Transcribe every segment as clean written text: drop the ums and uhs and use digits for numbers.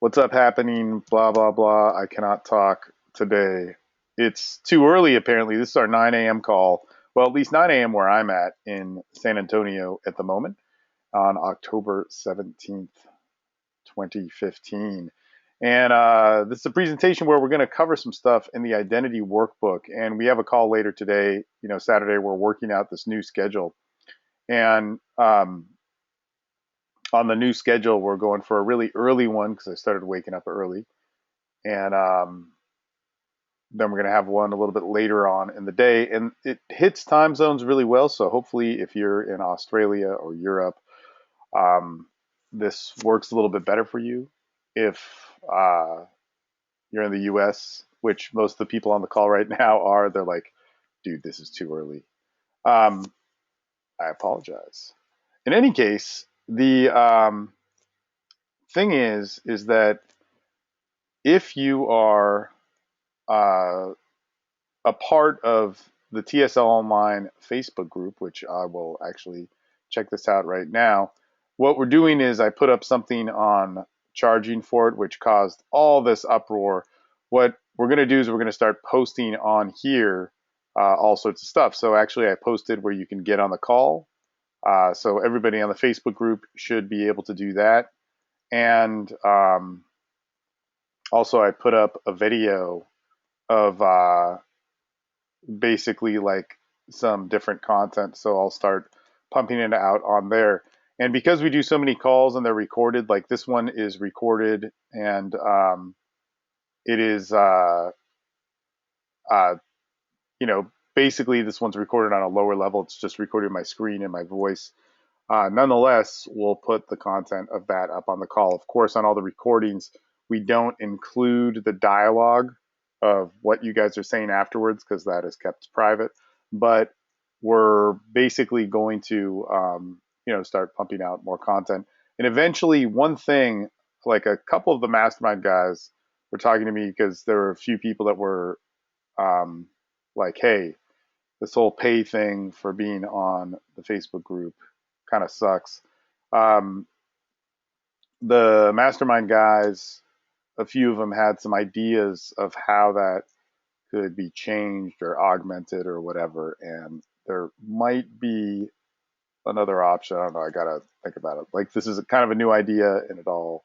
What's up happening? Blah, blah, blah. I cannot talk today. It's too early, apparently. This is our 9 a.m. call. Well, at least 9 a.m. where I'm at in San Antonio at the moment on October 17th, 2015. And this is a presentation where we're going to cover some stuff in the identity workbook. And we have a call later today, Saturday, we're working out this new schedule. And on the new schedule, we're going for a really early one because I started waking up early. And then we're going to have one a little bit later on in the day. And it hits time zones really well. So hopefully, if you're in Australia or Europe, um, this works a little bit better for you. If you're in the US, which most of the people on the call right now are, they're like, dude, this is too early. Um, I apologize. In any case, the thing is that if you are uh, a part of the TSL Online Facebook group, which I will actually check this out right now. What we're doing is I put up something on charging for it, which caused all this uproar. What we're going to do is we're going to start posting on here all sorts of stuff. So actually, I posted where you can get on the call. So everybody on the Facebook group should be able to do that. And also, I put up a video of basically like some different content. So I'll start pumping it out on there. And because we do so many calls and they're recorded, like this one is recorded and it is, uh, basically this one's recorded on a lower level. It's just recording my screen and my voice. Nonetheless, we'll put the content of that up on the call. Of course, on all the recordings, we don't include the dialogue of what you guys are saying afterwards because that is kept private. But we're basically going to, start pumping out more content. And eventually, one thing, like a couple of the mastermind guys were talking to me because there were a few people that were um, like, hey, this whole pay thing for being on the Facebook group kind of sucks. Um, the mastermind guys, a few of them had some ideas of how that could be changed or augmented or whatever, and there might be another option. I don't know. I gotta think about it. Like this is a kind of a new idea, and it all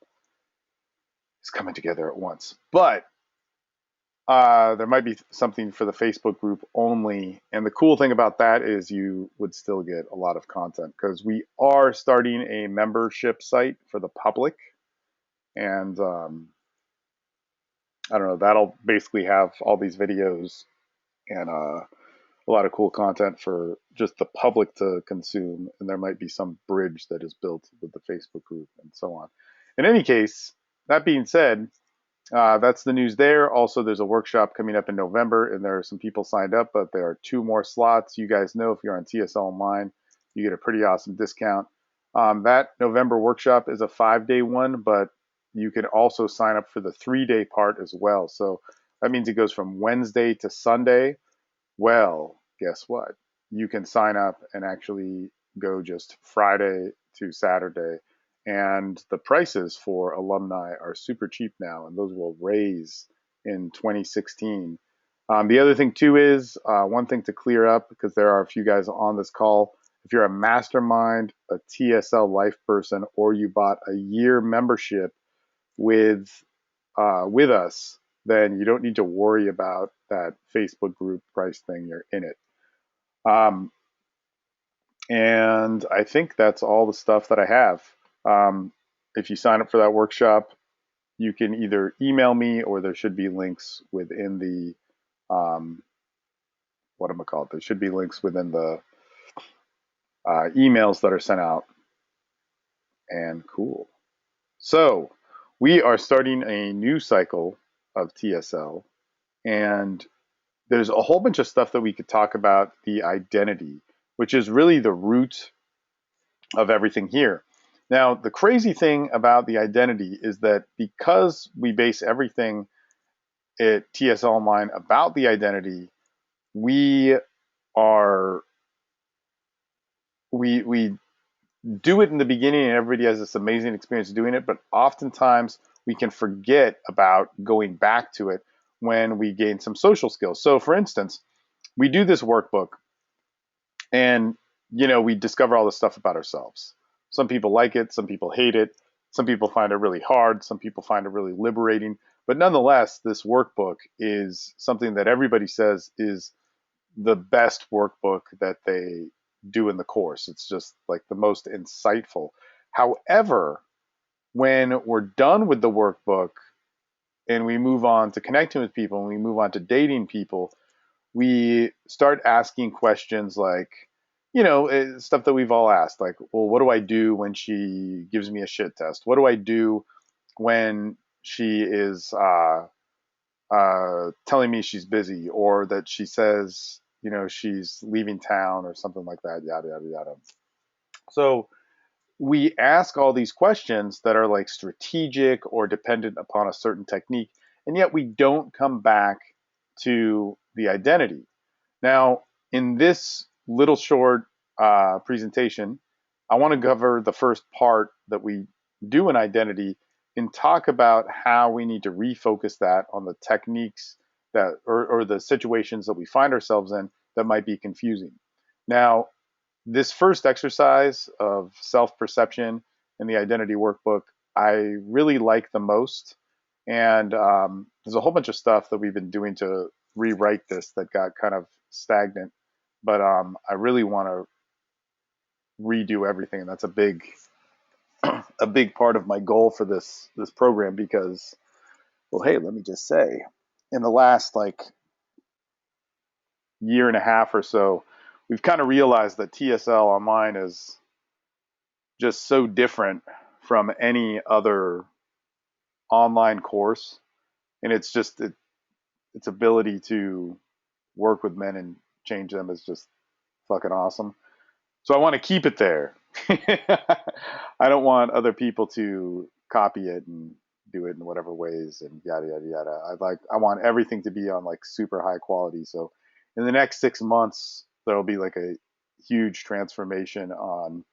is coming together at once. But there might be something for the Facebook group only. And the cool thing about that is you would still get a lot of content because we are starting a membership site for the public. And I don't know, that'll basically have all these videos and a lot of cool content for just the public to consume. And there might be some bridge that is built with the Facebook group and so on. In any case, that being said, that's the news there. Also, there's a workshop coming up in November, and there are some people signed up, but there are two more slots. You guys know if you're on TSL Online, you get a pretty awesome discount. That November workshop is a 5-day one, but you can also sign up for the 3-day part as well. So that means it goes from Wednesday to Sunday. Well, guess what? You can sign up and actually go just Friday to Saturday. And the prices for alumni are super cheap now, and those will raise in 2016. The other thing, too, is one thing to clear up because there are a few guys on this call. If you're a mastermind, a TSL life person, or you bought a year membership with with us, then you don't need to worry about that Facebook group price thing. You're in it. Um, and I think that's all the stuff that I have. Um, if you sign up for that workshop, you can either email me or there should be links within the what am I called? There should be links within the emails that are sent out. And cool. So we are starting a new cycle of TSL, and there's a whole bunch of stuff that we could talk about the identity, which is really the root of everything here. Now, the crazy thing about the identity is that because we base everything at TSL Online about the identity, we are we do it in the beginning and everybody has this amazing experience doing it, but oftentimes we can forget about going back to it when we gain some social skills. So, for instance, we do this workbook and we discover all this stuff about ourselves. Some people like it, some people hate it, some people find it really hard, some people find it really liberating. But nonetheless, this workbook is something that everybody says is the best workbook that they do in the course. It's just like the most insightful. However, when we're done with the workbook and we move on to connecting with people and we move on to dating people, we start asking questions like, stuff that we've all asked, like, well, what do I do when she gives me a shit test? What do I do when she is telling me she's busy, or that she says, she's leaving town or something like that, yada, yada, yada. So we ask all these questions that are like strategic or dependent upon a certain technique, and yet we don't come back to the identity. Now, in this little short presentation, I want to cover the first part that we do in identity and talk about how we need to refocus that on the techniques that, or the situations that we find ourselves in that might be confusing. Now, this first exercise of self perception in the identity workbook, I really like the most. And there's a whole bunch of stuff that we've been doing to rewrite this that got kind of stagnant. But I really want to redo everything. And that's a big part of my goal for this program because, well, hey, let me just say, in the last like year and a half or so, we've kind of realized that TSL online is just so different from any other online course, and it's just its ability to work with men and change them is just fucking awesome. So I want to keep it there. I don't want other people to copy it and do it in whatever ways and yada yada yada. I want everything to be on like super high quality. So in the next 6 months there'll be like a huge transformation on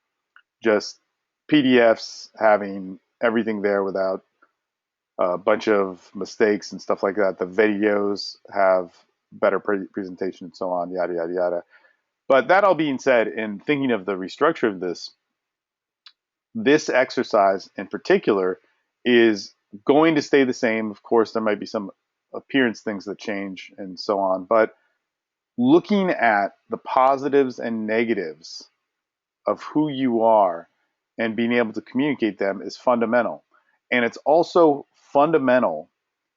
just PDFs having everything there without a bunch of mistakes and stuff like that. The videos have better presentation and so on, yada, yada, yada. But that all being said, in thinking of the restructure of this exercise in particular is going to stay the same. Of course, there might be some appearance things that change and so on, but looking at the positives and negatives of who you are and being able to communicate them is fundamental. And it's also fundamental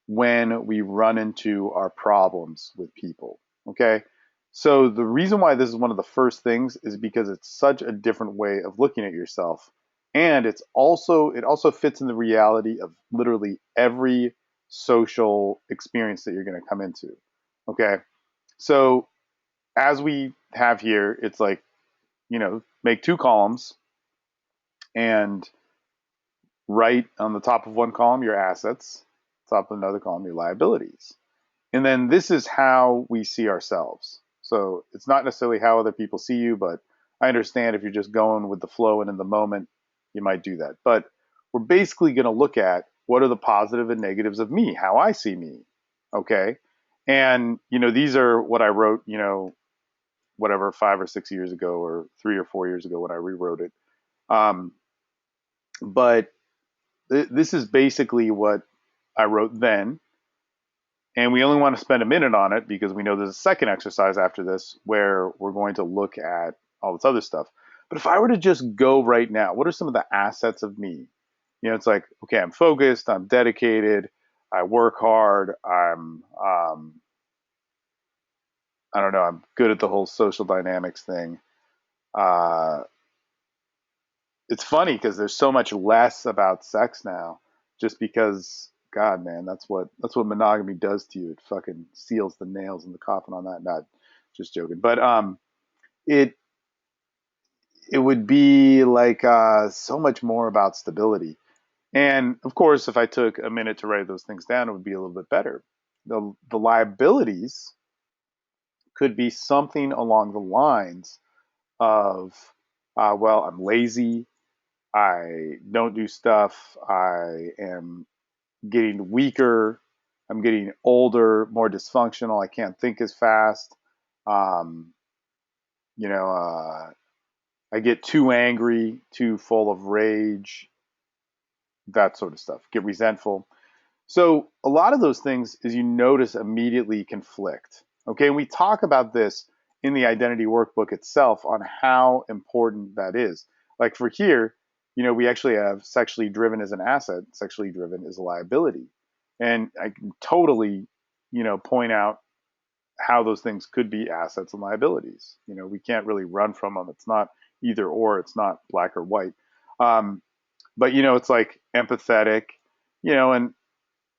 when we run into our problems with people. Okay. So the reason why this is one of the first things is because it's such a different way of looking at yourself. And it also fits in the reality of literally every social experience that you're going to come into. Okay. So as we have here, it's like, make two columns and write on the top of one column your assets, top of another column your liabilities. And then this is how we see ourselves. So it's not necessarily how other people see you, but I understand if you're just going with the flow and in the moment, you might do that. But we're basically going to look at what are the positive and negatives of me, how I see me. Okay. And, these are what I wrote, whatever, 5 or 6 years ago, or 3 or 4 years ago when I rewrote it. Um, but this is basically what I wrote then. And we only want to spend a minute on it because we know there's a second exercise after this where we're going to look at all this other stuff. But if I were to just go right now, what are some of the assets of me? It's like, okay, I'm focused, I'm dedicated, I work hard, I don't know, I'm good at the whole social dynamics thing. Uh, it's funny because there's so much less about sex now, just because, God, man, that's what monogamy does to you. It fucking seals the nails in the coffin on that. Not just joking, but it it would be like so much more about stability. And of course, if I took a minute to write those things down, it would be a little bit better. The liabilities could be something along the lines of, well, I'm lazy, I don't do stuff. I am getting weaker. I'm getting older, more dysfunctional. I can't think as fast. Um, you know, I get too angry, too full of rage, that sort of stuff. Get resentful. So a lot of those things, as you notice, immediately conflict. Okay, and we talk about this in the identity workbook itself on how important that is. Like for here, we actually have sexually driven as an asset, sexually driven as a liability. And I can totally, point out how those things could be assets and liabilities. We can't really run from them. It's not either or, it's not black or white. Um, but it's like empathetic, and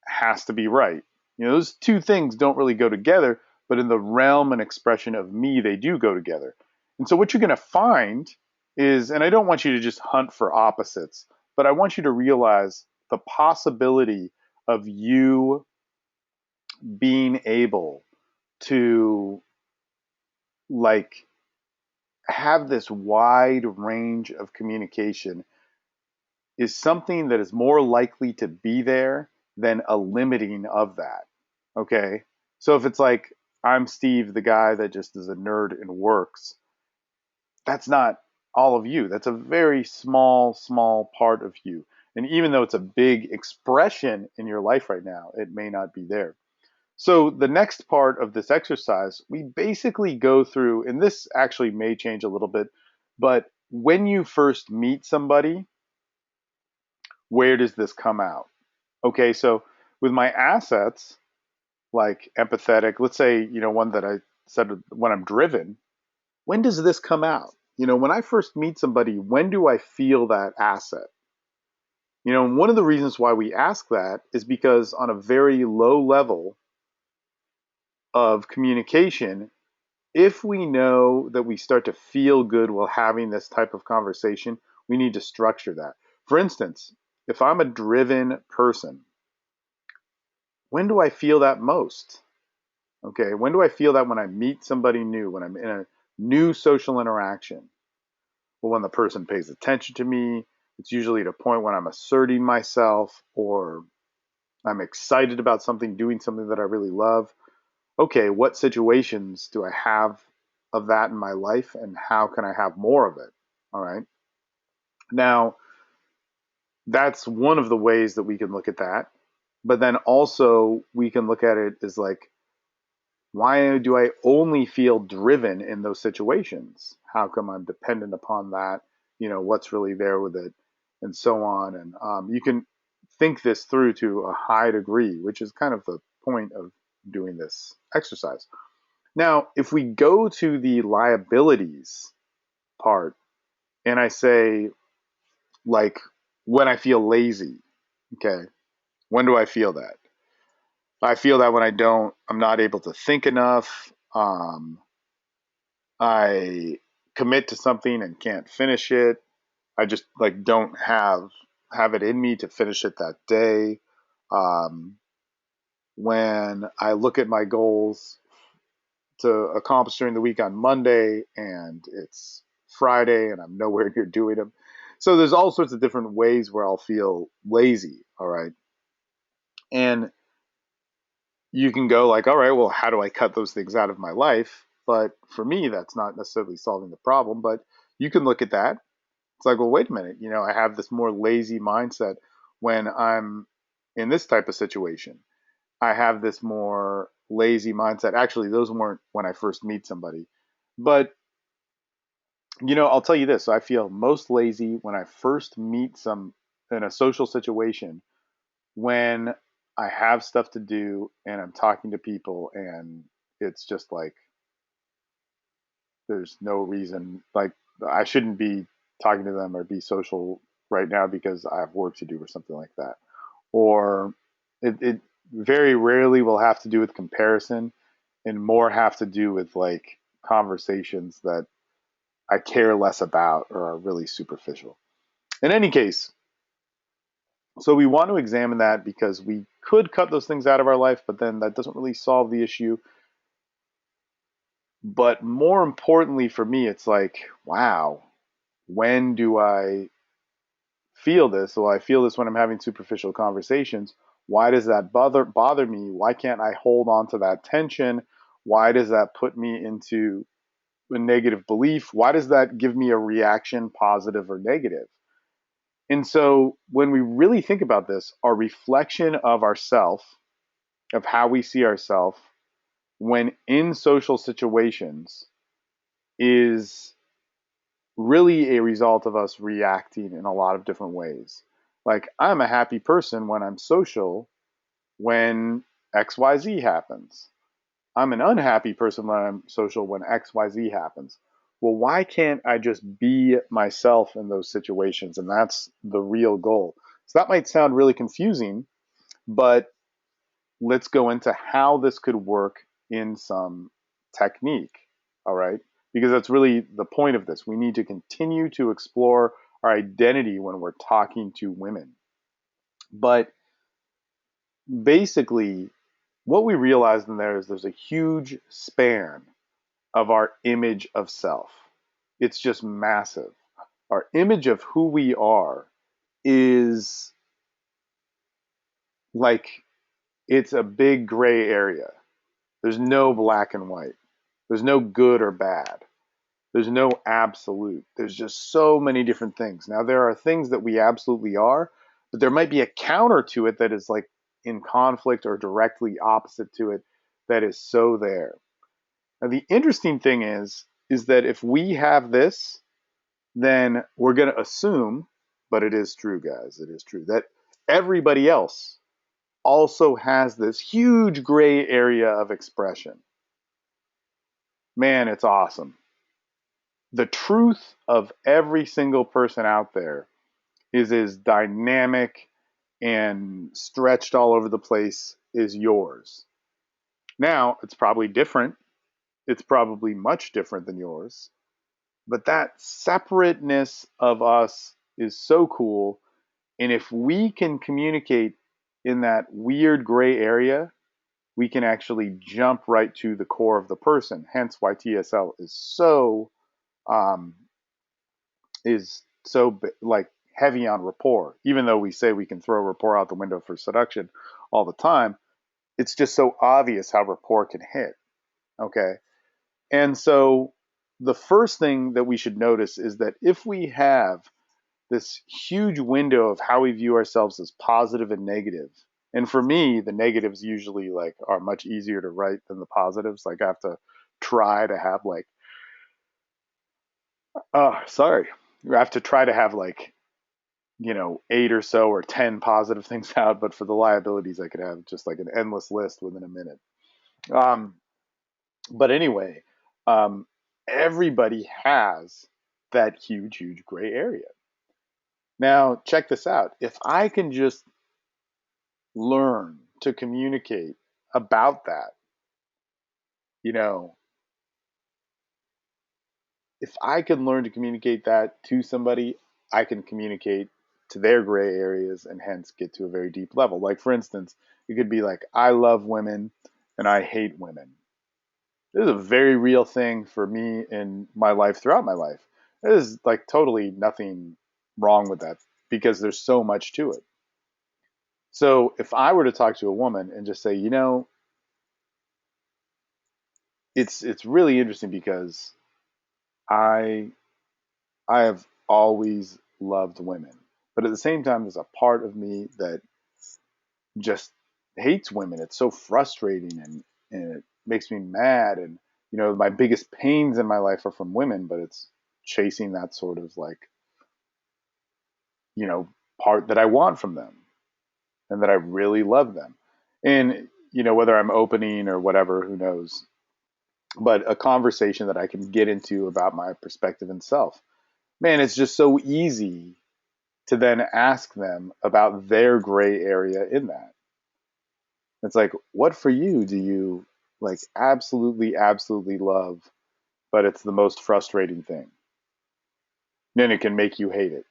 has to be right. Those two things don't really go together, but in the realm and expression of me, they do go together. And so what you're going to find is, and I don't want you to just hunt for opposites, but I want you to realize the possibility of you being able to like have this wide range of communication is something that is more likely to be there than a limiting of that. Okay. So if it's like, I'm Steve, the guy that just is a nerd and works, that's not all of you. That's a very small, small part of you. And even though it's a big expression in your life right now, it may not be there. So the next part of this exercise, we basically go through, and this actually may change a little bit, but when you first meet somebody, where does this come out? Okay, so with my assets, like empathetic, let's say, one that I said when I'm driven, when does this come out? When I first meet somebody, when do I feel that asset? And one of the reasons why we ask that is because on a very low level of communication, if we know that we start to feel good while having this type of conversation, we need to structure that. For instance, if I'm a driven person, when do I feel that most? Okay, when do I feel that? When I meet somebody new, when I'm in a new social interaction? Well, when the person pays attention to me, it's usually at a point when I'm asserting myself or I'm excited about something, doing something that I really love. Okay, what situations do I have of that in my life and how can I have more of it? All right. Now, that's one of the ways that we can look at that. But then also, we can look at it as like, why do I only feel driven in those situations? How come I'm dependent upon that? What's really there with it, and so on. And you can think this through to a high degree, which is kind of the point of doing this exercise. Now, if we go to the liabilities part, and I say, like, when I feel lazy, okay, when do I feel that? I feel that when I'm not able to think enough. I commit to something and can't finish it. I just like don't have it in me to finish it that day. Um, when I look at my goals to accomplish during the week on Monday and it's Friday and I'm nowhere near doing them. So there's all sorts of different ways where I'll feel lazy. All right. And you can go like, all right, well, how do I cut those things out of my life? But for me, that's not necessarily solving the problem. But you can look at that. It's like, well, wait a minute. I have this more lazy mindset when I'm in this type of situation. I have this more lazy mindset. Actually, those weren't when I first meet somebody. But, I'll tell you this. I feel most lazy when I first meet some in a social situation when I have stuff to do and I'm talking to people and it's just like there's no reason like I shouldn't be talking to them or be social right now because I have work to do or something like that. Or it very rarely will have to do with comparison and more have to do with like conversations that I care less about or are really superficial. In any case, so we want to examine that because we could cut those things out of our life, but then that doesn't really solve the issue. But more importantly for me, it's like, wow, when do I feel this? Well, I feel this when I'm having superficial conversations. Why does that bother me? Why can't I hold on to that tension? Why does that put me into a negative belief? Why does that give me a reaction, positive or negative? And so when we really think about this, our reflection of ourself, of how we see ourselves when in social situations is really a result of us reacting in a lot of different ways. Like, I'm a happy person when I'm social when XYZ happens. I'm an unhappy person when I'm social when XYZ happens. Well, why can't I just be myself in those situations? And that's the real goal. So that might sound really confusing, but let's go into how this could work in some technique. All right. Because that's really the point of this. We need to continue to explore our identity when we're talking to women. But basically, what we realize in there is there's a huge span of our image of self. It's just massive. Our image of who we are is like it's a big gray area. There's no black and white. There's no good or bad. There's no absolute. There's just so many different things. Now, there are things that we absolutely are, but there might be a counter to it that is like in conflict or directly opposite to it that is so there. Now, the interesting thing is that if we have this, then we're going to assume, but it is true, guys, it is true, that everybody else also has this huge gray area of expression. Man, it's awesome. The truth of every single person out there is as dynamic and stretched all over the place as yours. Now, it's probably different. It's probably much different than yours. But that separateness of us is so cool. And if we can communicate in that weird gray area, we can actually jump right to the core of the person. Hence why TSL um, is so like heavy on rapport. Even though we say we can throw rapport out the window for seduction all the time, it's just so obvious how rapport can hit. Okay, and so the first thing that we should notice is that if we have this huge window of how we view ourselves as positive and negative. And for me, the negatives usually like are much easier to write than the positives. Like I have to try to have like sorry. I have to try to have like, eight or so or 10 positive things out, but for the liabilities I could have just like an endless list within a minute. Um but anyway, um everybody has that huge, huge gray area. Now, check this out. If I can just learn to communicate about that, you know, if I can learn to communicate that to somebody, I can communicate to their gray areas and hence get to a very deep level. Like, for instance, it could be like, I love women and I hate women. This is a very real thing for me in my life throughout my life. There's like totally nothing wrong with that because there's so much to it. So if I were to talk to a woman and just say, it's really interesting because I I have always loved women, but at the same time, there's a part of me that just hates women. It's so frustrating and it makes me mad. And my biggest pains in my life are from women, but it's chasing that sort of like part that I want from them and that I really love them. And whether I'm opening or whatever, who knows? But a conversation that I can get into about my perspective and self. Man, it's just so easy to then ask them about their gray area in that. It's like, what for you do you like absolutely, absolutely love, but it's the most frustrating thing? Then it can make you hate it.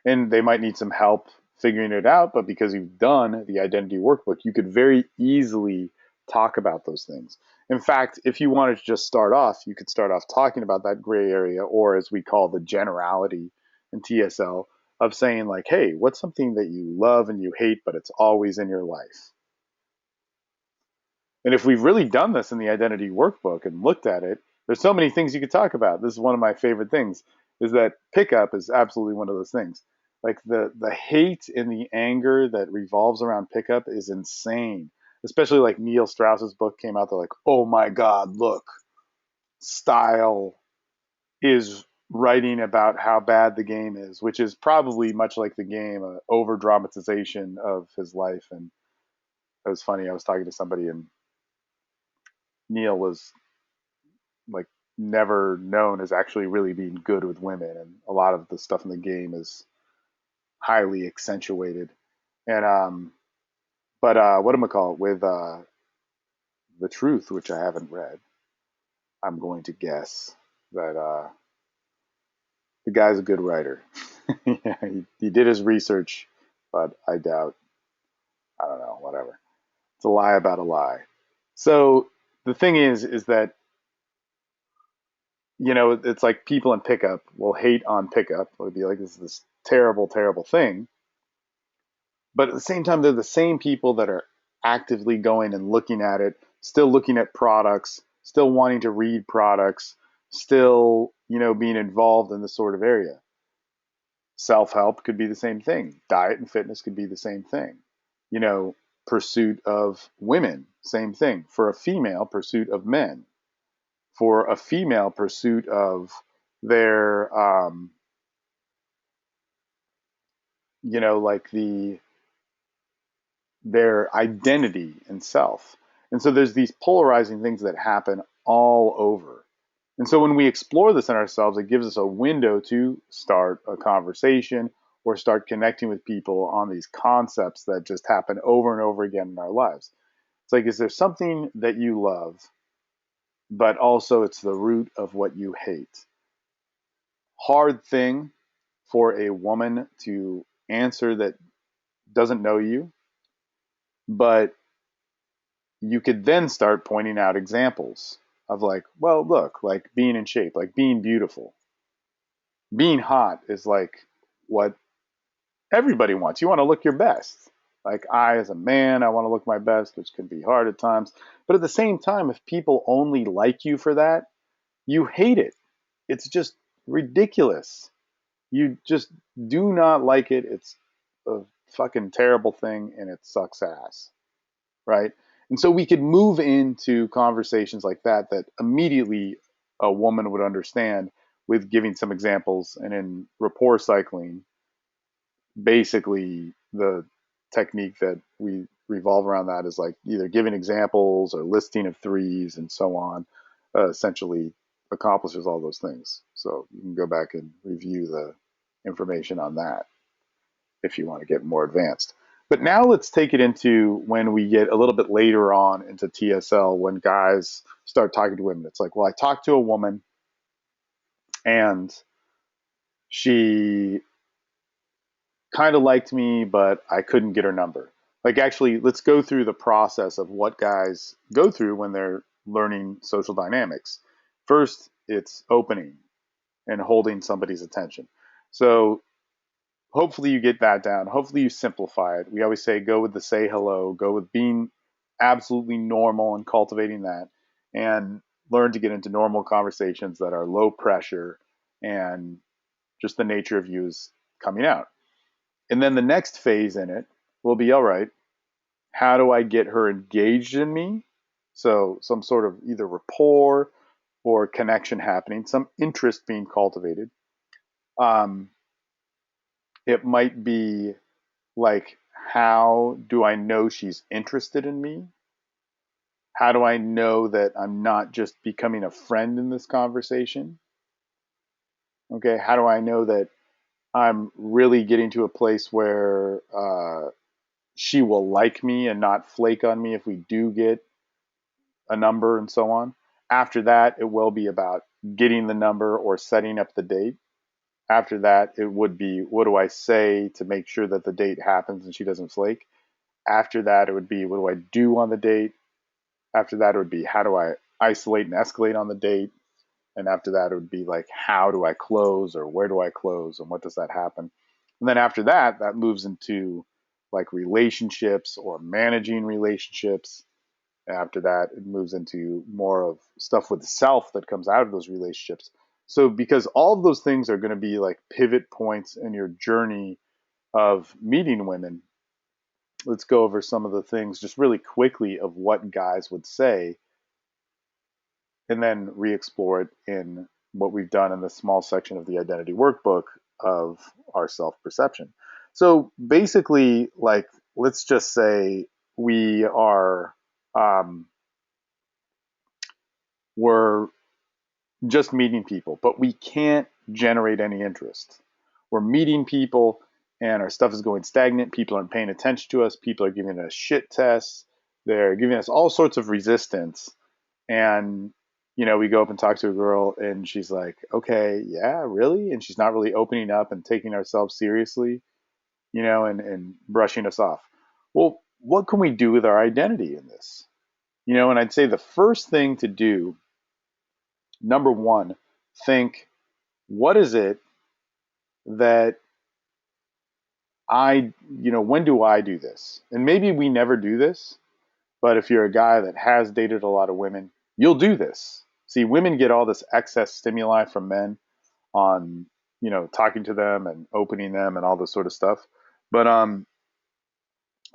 And they might need some help figuring it out, but because you've done the identity workbook, you could very easily talk about those things. In fact, if you wanted to just start off, you could start off talking about that gray area, or as we call the generality in TSL, of saying like, hey, what's something that you love and you hate, but it's always in your life? And if we've really done this in the identity workbook and looked at it, there's so many things you could talk about. This is one of my favorite things, is that pickup is absolutely one of those things. Like the hate and the anger that revolves around pickup is insane. Especially like Neil Strauss's book came out, they're like, oh my God, look, Style is writing about how bad the game is, which is probably much like the game, an over dramatization of his life. And it was funny. I was talking to somebody, and Neil was like never known as actually really being good with women, and a lot of the stuff in the game is highly accentuated. And but what am I call it with the truth, which I haven't read? I'm going to guess that the guy's a good writer. Yeah, he did his research, but I doubt. I don't know. Whatever. It's a lie about a lie. So the thing is that it's like people in pickup will hate on pickup. They'll be like, this is this terrible, terrible thing. But at the same time, they're the same people that are actively going and looking at it, still looking at products, still wanting to read products, still, being involved in this sort of area. Self help could be the same thing. Diet and fitness could be the same thing. You know, Pursuit of women, same thing. For a female, pursuit of men. For a female, pursuit of their, like their identity and self. And so there's these polarizing things that happen all over. And so when we explore this in ourselves, it gives us a window to start a conversation or start connecting with people on these concepts that just happen over and over again in our lives. It's like, is there something that you love, but also it's the root of what you hate? Hard thing for a woman to answer that doesn't know you, but you could then start pointing out examples of like, well, look, like being in shape, like being beautiful, being hot is like what everybody wants. You want to look your best. Like I, as a man, I want to look my best, which can be hard at times. But at the same time, if people only like you for that, you hate it. It's just ridiculous. You just do not like it. It's a fucking terrible thing and it sucks ass. Right? And so we could move into conversations like that immediately a woman would understand with giving some examples. And in rapport cycling, basically the technique that we revolve around that is like either giving examples or listing of threes and so on, essentially accomplishes all those things. So you can go back and review the information on that if you want to get more advanced. But now let's take it into when we get a little bit later on into TSL, when guys start talking to women. It's like, well, I talked to a woman and she kind of liked me, but I couldn't get her number. Like, actually, let's go through the process of what guys go through when they're learning social dynamics. First, it's opening and holding somebody's attention. So hopefully you get that down. Hopefully you simplify it. We always say go with the say hello, go with being absolutely normal and cultivating that, and learn to get into normal conversations that are low pressure and just the nature of you is coming out. And then the next phase in it will be, all right, how do I get her engaged in me? So some sort of either rapport or connection happening, some interest being cultivated. Um, it might be like, how do I know she's interested in me? How do I know that I'm not just becoming a friend in this conversation? Okay, how do I know that I'm really getting to a place where she will like me and not flake on me if we do get a number and so on? After that, it will be about getting the number or setting up the date. After that, it would be, what do I say to make sure that the date happens and she doesn't flake? After that, it would be, what do I do on the date? After that, it would be, how do I isolate and escalate on the date? And after that, it would be like, how do I close, or where do I close, and what does that happen? And then after that, that moves into like relationships or managing relationships. After that, it moves into more of stuff with self that comes out of those relationships. So, because all of those things are going to be like pivot points in your journey of meeting women, let's go over some of the things just really quickly of what guys would say and then re explore it in what we've done in the small section of the identity workbook of our self perception. So, basically, like, let's just say we are, um, we're just meeting people, but we can't generate any interest. We're meeting people and our stuff is going stagnant. People aren't paying attention to us. People are giving us shit tests. They're giving us all sorts of resistance. And, we go up and talk to a girl and she's like, okay, yeah, really? And she's not really opening up and taking ourselves seriously, and brushing us off. Well, what can we do with our identity in this? And I'd say the first thing to do, number one, think, what is it that when do I do this? And maybe we never do this, but if you're a guy that has dated a lot of women, you'll do this. See, women get all this excess stimuli from men on, talking to them and opening them and all this sort of stuff. But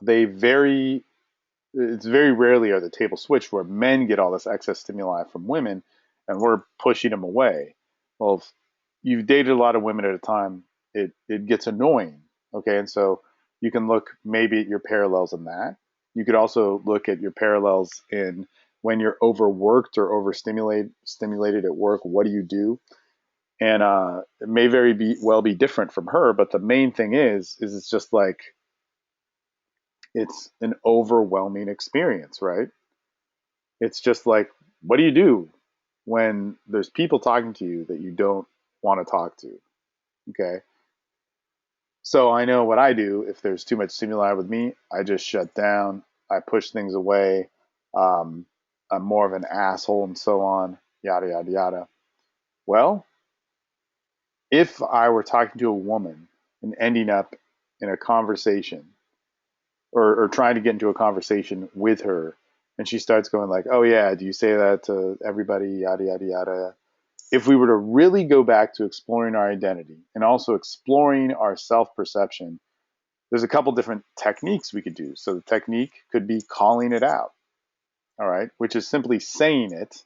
they very it's very rarely are the table switched where men get all this excess stimuli from women and we're pushing them away. Well, if you've dated a lot of women at a time, it gets annoying. Okay. And so you can look maybe at your parallels in that. You could also look at your parallels in when you're overworked or overstimulated at work. What do you do? And it may well be different from her, but the main thing is it's just like it's an overwhelming experience, right? It's just like, what do you do when there's people talking to you that you don't want to talk to? Okay. So I know what I do if there's too much stimuli with me, I just shut down, I push things away. Um, I'm more of an asshole and so on, yada, yada, yada. Well, if I were talking to a woman and ending up in a conversation or trying to get into a conversation with her, and she starts going like, "Oh yeah, do you say that to everybody?" Yada yada yada. If we were to really go back to exploring our identity and also exploring our self-perception, there's a couple different techniques we could do. So the technique could be calling it out, all right, which is simply saying it,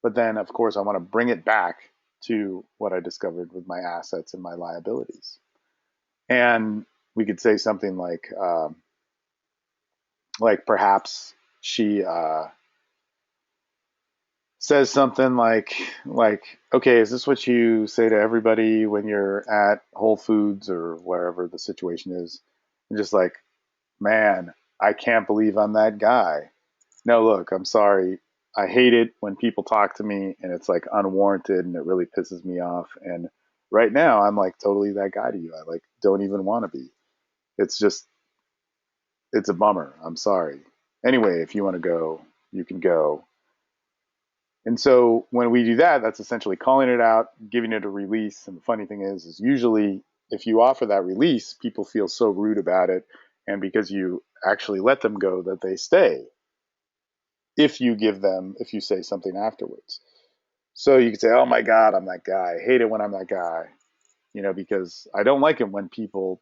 but then of course I want to bring it back to what I discovered with my assets and my liabilities. And we could say something like perhaps she says something like okay, is this what you say to everybody when you're at Whole Foods or wherever the situation is? And just like, man, I can't believe I'm that guy. No, look, I'm sorry, I hate it when people talk to me and it's like unwarranted and it really pisses me off. And right now I'm like totally that guy to you. I like don't even want to be. It's just it's a bummer. I'm sorry. Anyway, if you want to go, you can go. And so when we do that, that's essentially calling it out, giving it a release. And the funny thing is usually if you offer that release, people feel so rude about it. And because you actually let them go, that they stay if you say something afterwards. So you could say, oh my God, I'm that guy. I hate it when I'm that guy, because I don't like it when people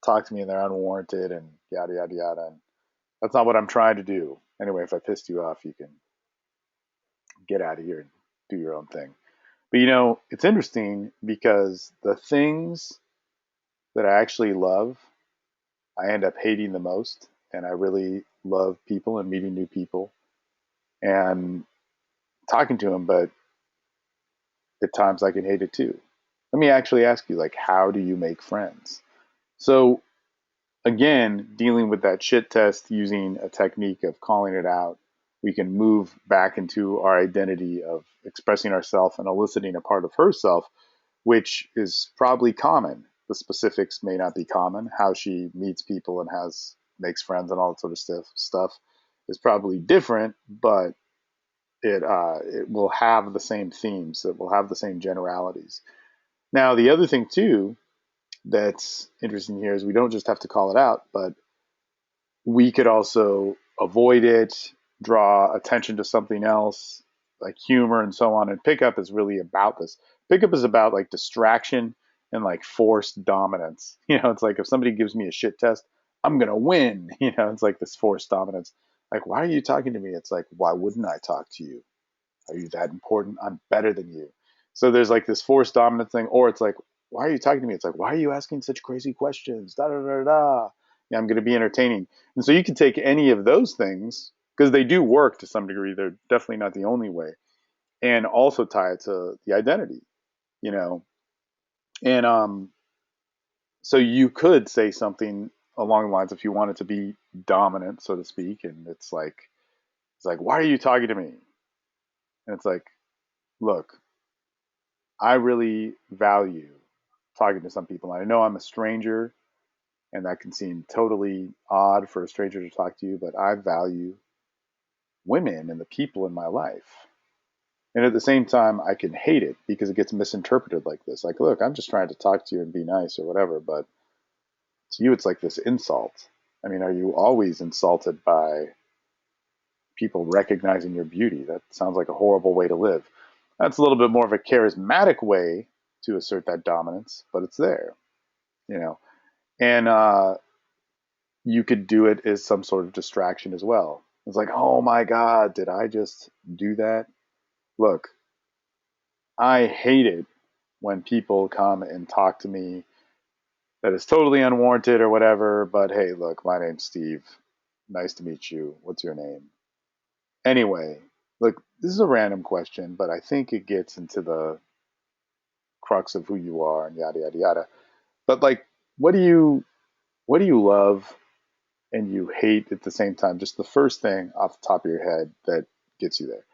talk to me and they're unwarranted and yada, yada, yada. And that's not what I'm trying to do. Anyway, if I pissed you off, you can get out of here and do your own thing. But it's interesting because the things that I actually love, I end up hating the most. And I really love people and meeting new people and talking to them, but at times I can hate it too. Let me actually ask you, like, how do you make friends? So, again, dealing with that shit test using a technique of calling it out, we can move back into our identity of expressing ourselves and eliciting a part of herself which is probably common. The specifics may not be common. How she meets people and makes friends and all that sort of stuff is probably different, but it will have the same themes. It will have the same generalities. Now, the other thing too that's interesting here is we don't just have to call it out, but we could also avoid it, draw attention to something else, like humor and so on. And pickup is really about this. Pickup is about like distraction and like forced dominance. It's like if somebody gives me a shit test, I'm gonna win. It's like this forced dominance. Like, why are you talking to me? It's like, why wouldn't I talk to you? Are you that important? I'm better than you. So there's like this forced dominance thing, or it's like, why are you talking to me? It's like, why are you asking such crazy questions? Da da da da. Yeah, I'm going to be entertaining. And so you can take any of those things because they do work to some degree. They're definitely not the only way, and also tie it to the identity, you know. And so you could say something along the lines if you wanted to be dominant, so to speak, and it's like, why are you talking to me? And it's like, look, I really value talking to some people. I know I'm a stranger, and that can seem totally odd for a stranger to talk to you, but I value women and the people in my life. And at the same time, I can hate it because it gets misinterpreted like this. Like, look, I'm just trying to talk to you and be nice or whatever, but to you, it's like this insult. I mean, are you always insulted by people recognizing your beauty? That sounds like a horrible way to live. That's a little bit more of a charismatic way to assert that dominance, but it's there, you know. And you could do it as some sort of distraction as well. It's like, oh my God, did I just do that? Look, I hate it when people come and talk to me that is totally unwarranted or whatever. But hey, look, my name's Steve. Nice to meet you. What's your name? Anyway, look, this is a random question, but I think it gets into the crux of who you are and yada yada yada. But like, what do you what do you love and you hate at the same time? Just the first thing off the top of your head that gets you there.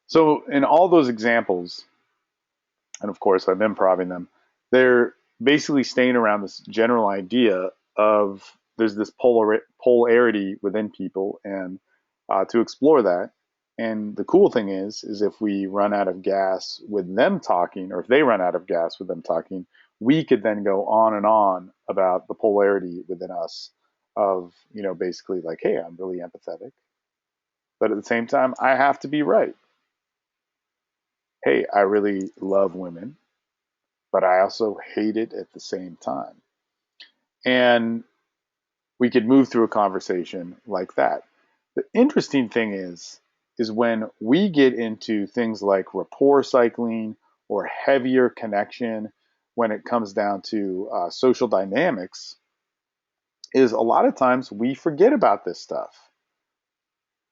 So in all those examples, and of course I'm improving them, they're basically staying around this general idea of there's this polarity within people, and to explore that. And the cool thing is if we run out of gas with them talking, or if they run out of gas with them talking, we could then go on and on about the polarity within us of, basically like, hey, I'm really empathetic, but at the same time, I have to be right. Hey, I really love women, but I also hate it at the same time. And we could move through a conversation like that. The interesting thing is when we get into things like rapport cycling or heavier connection, when it comes down to social dynamics, is a lot of times we forget about this stuff.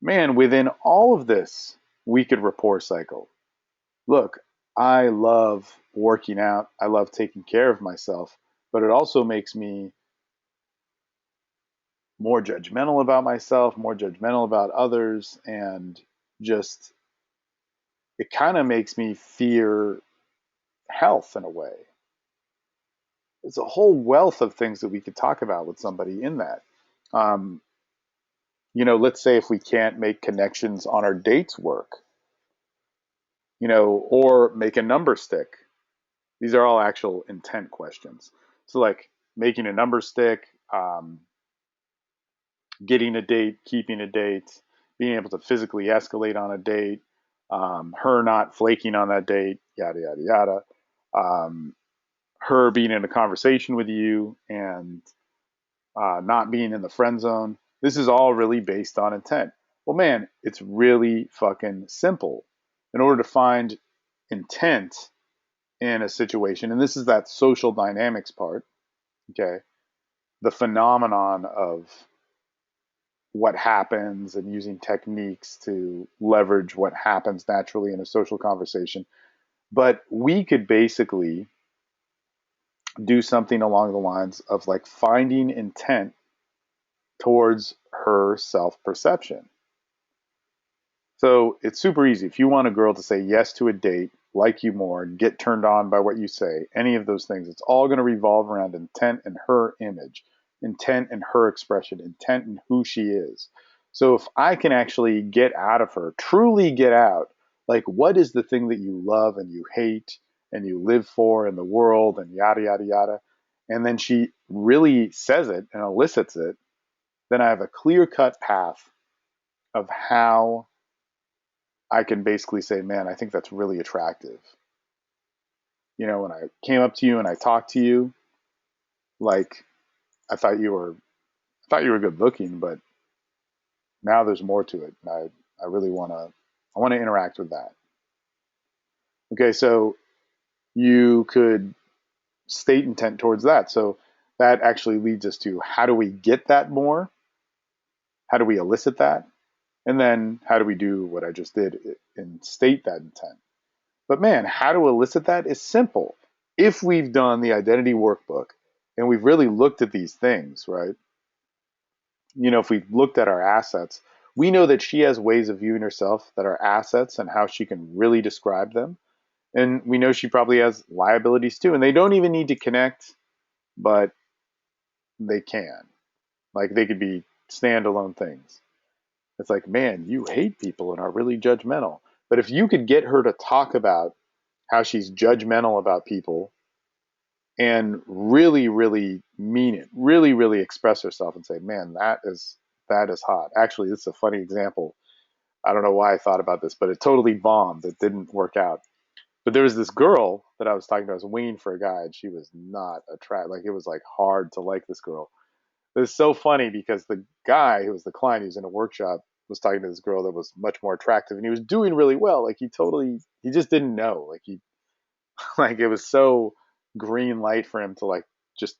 Man, within all of this, we could rapport cycle. Look, I love working out. I love taking care of myself, but it also makes me more judgmental about myself, more judgmental about others, and just it kind of makes me fear health in a way. There's a whole wealth of things that we could talk about with somebody in that. Um, let's say if we can't make connections on our dates work, or make a number stick. These are all actual intent questions. So, like making a number stick, getting a date, keeping a date, being able to physically escalate on a date, her not flaking on that date, yada, yada, yada. Um, Her being in a conversation with you and not being in the friend zone. This is all really based on intent. Well, man, it's really fucking simple. In order to find intent in a situation, and this is that social dynamics part, okay, the phenomenon of what happens and using techniques to leverage what happens naturally in a social conversation. But we could basically do something along the lines of like finding intent towards her self perception. So it's super easy. If you want a girl to say yes to a date, like you more, get turned on by what you say, any of those things, it's all going to revolve around intent and her image, intent and her expression, intent and who she is. So if I can actually get out of her, truly get out, like what is the thing that you love and you hate and you live for in the world and yada, yada, yada. and then she really says it and elicits it, then I have a clear cut path of how I can basically say, man, I think that's really attractive. You know, when I came up to you and I talked to you, like I thought you were, I thought you were good looking, but now there's more to it. And I really I want to interact with that. Okay, so you could state intent towards that. So that actually leads us to how do we get that more? How do we elicit that? And then how do we do what I just did and state that intent? But man, how to elicit that is simple. If we've done the identity workbook and we've really looked at these things, right? You know, if we've looked at our assets, we know that she has ways of viewing herself that are assets and how she can really describe them. And we know she probably has liabilities too. And they don't even need to connect, but they can. Like they could be standalone things. It's like, man, you hate people and are really judgmental. But if you could get her to talk about how she's judgmental about people and really, really mean it, really, really express herself and say, man, that is hot. Actually, this is a funny example. I don't know why I thought about this, but it totally bombed. It didn't work out. But there was this girl that I was talking to. I was winging for a guy, and she was not attractive. Like it was like hard to like this girl. It was so funny because the guy who was the client, he was in a workshop, was talking to this girl that was much more attractive, and he was doing really well. Like he just didn't know. Like he, like it was so green light for him to like just,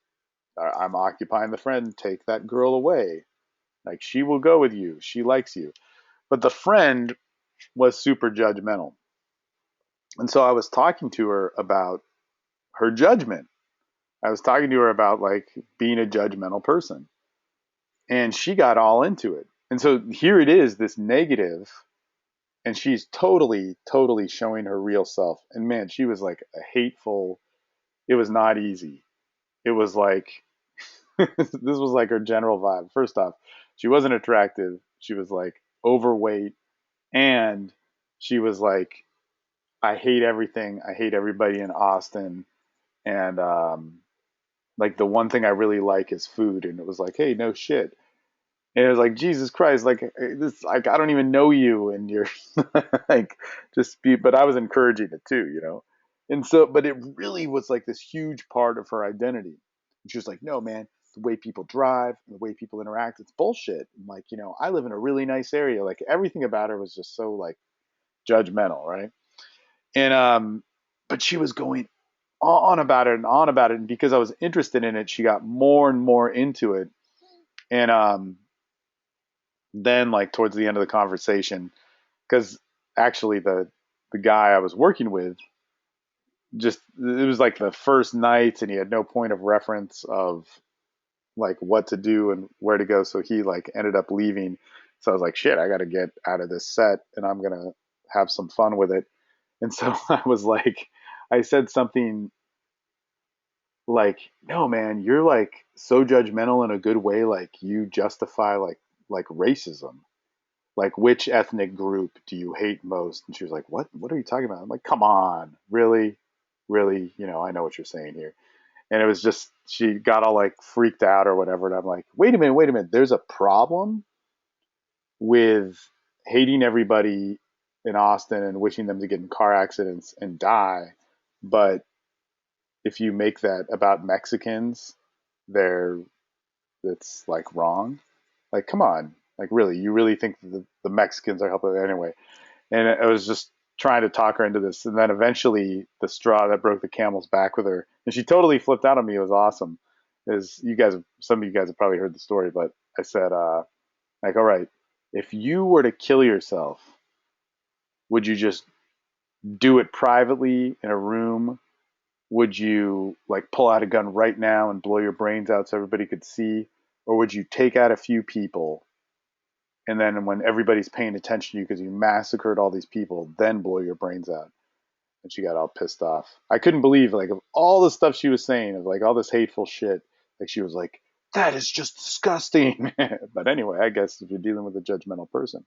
I'm occupying the friend, take that girl away. Like she will go with you. She likes you. But the friend was super judgmental. And so I was talking to her about her judgment. I was talking to her about like being a judgmental person. And she got all into it. And so here it is, this negative, and she's totally, totally showing her real self. And man, she was like a hateful, it was not easy. It was like, this was like her general vibe. First off, she wasn't attractive. She was like overweight. And she was like, I hate everything. I hate everybody in Austin. And like the one thing I really like is food. And it was like, hey, no shit. And it was like, Jesus Christ, like this, like I don't even know you, and you're like, just be. But I was encouraging it too, you know. And so, but it really was like this huge part of her identity. And she was like, no, man, the way people drive, the way people interact, it's bullshit. And like, you know, I live in a really nice area. Like everything about her was just so like judgmental, right? And but she was going on about it and on about it, and because I was interested in it, she got more and more into it. And then like towards the end of the conversation, because actually the guy I was working with, just it was like the first night and he had no point of reference of like what to do and where to go, so he like ended up leaving. So I was like, shit, I got to get out of this set and I'm gonna have some fun with it. And so I was like, I said something like, no man, you're like so judgmental in a good way, like you justify like racism. Like, which ethnic group do you hate most? And she was like, what are you talking about? I'm like, come on, really, really, you know, I know what you're saying here. And it was just, she got all like freaked out or whatever. And I'm like, wait a minute, there's a problem with hating everybody in Austin and wishing them to get in car accidents and die, but if you make that about Mexicans, they're, it's like wrong. Like, come on, like really, you really think the Mexicans are helping anyway? And I was just trying to talk her into this, and then eventually the straw that broke the camel's back with her, and she totally flipped out on me. It was awesome. Is you guys, some of you guys have probably heard the story, but I said, like, all right, if you were to kill yourself, would you just do it privately in a room? Would you like pull out a gun right now and blow your brains out so everybody could see? Or would you take out a few people and then when everybody's paying attention to you because you massacred all these people, then blow your brains out? And she got all pissed off. I couldn't believe like of all the stuff she was saying of like all this hateful shit. Like she was like, that is just disgusting. But anyway, I guess if you're dealing with a judgmental person.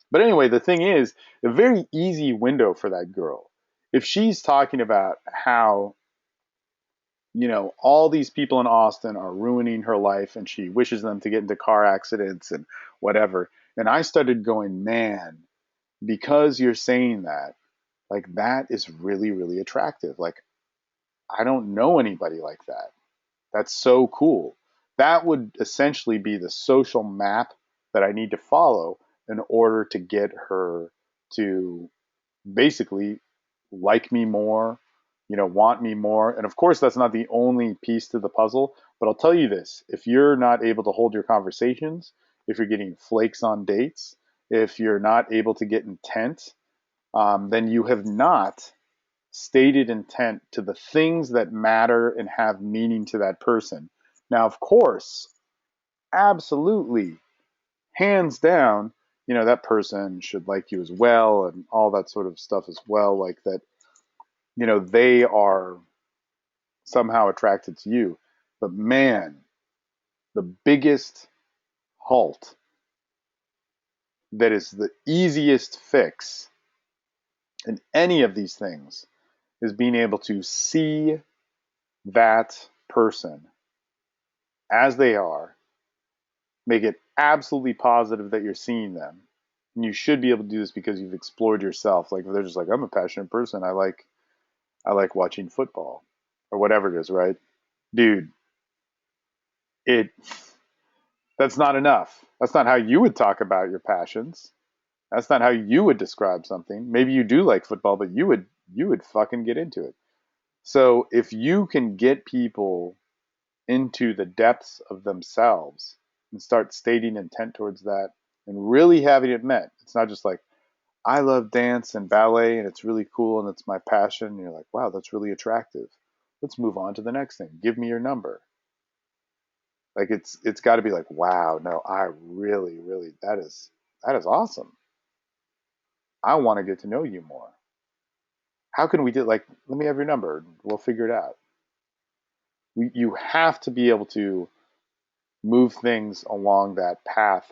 But anyway, the thing is, a very easy window for that girl. If she's talking about how, all these people in Austin are ruining her life and she wishes them to get into car accidents and whatever. And I started going, man, because you're saying that, like that is really, really attractive. Like I don't know anybody like that. That's so cool. That would essentially be the social map that I need to follow in order to get her to basically like me more, want me more. And of course, that's not the only piece to the puzzle. But I'll tell you this, if you're not able to hold your conversations, if you're getting flakes on dates, if you're not able to get intent, then you have not stated intent to the things that matter and have meaning to that person. Now, of course, absolutely, hands down, that person should like you as well and all that sort of stuff as well, like that, they are somehow attracted to you. But man, the biggest halt that is the easiest fix in any of these things is being able to see that person as they are, make it absolutely positive that you're seeing them. And you should be able to do this because you've explored yourself. Like if they're just like, I'm a passionate person. I like watching football or whatever it is, right? Dude, it that's not enough. That's not how you would talk about your passions. That's not how you would describe something. Maybe you do like football, but you would fucking get into it. So if you can get people into the depths of themselves and start stating intent towards that and really having it met. It's not just like, I love dance and ballet and it's really cool and it's my passion. And you're like, wow, that's really attractive. Let's move on to the next thing. Give me your number. Like it's got to be like, wow, no, I really, really, that is awesome. I want to get to know you more. How can we do like, let me have your number. We'll figure it out. You have to be able to move things along that path.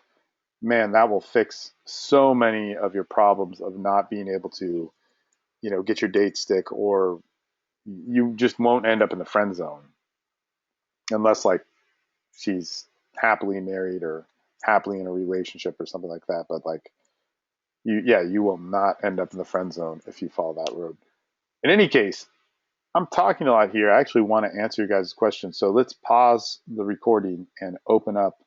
Man, that will fix so many of your problems of not being able to, get your date stick, or you just won't end up in the friend zone unless like she's happily married or happily in a relationship or something like that. But like you will not end up in the friend zone if you follow that road. In any case, I'm talking a lot here. I actually want to answer your guys' questions. So let's pause the recording and open up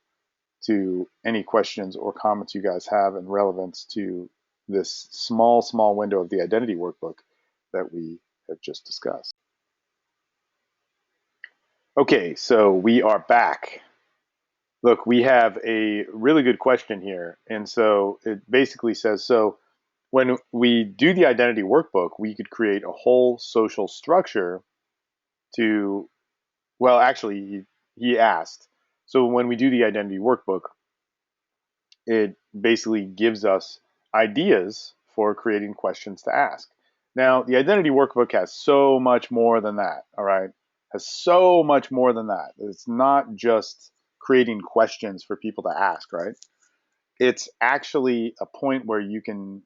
to any questions or comments you guys have in relevance to this small, small window of the identity workbook that we have just discussed. Okay, so we are back. Look, we have a really good question here. And so it basically says, so when we do the identity workbook, we could create a whole social structure to, well, actually, he asked, so when we do the identity workbook, it basically gives us ideas for creating questions to ask. Now, the identity workbook has so much more than that, all right? Has so much more than that. It's not just creating questions for people to ask, right? It's actually a point where you can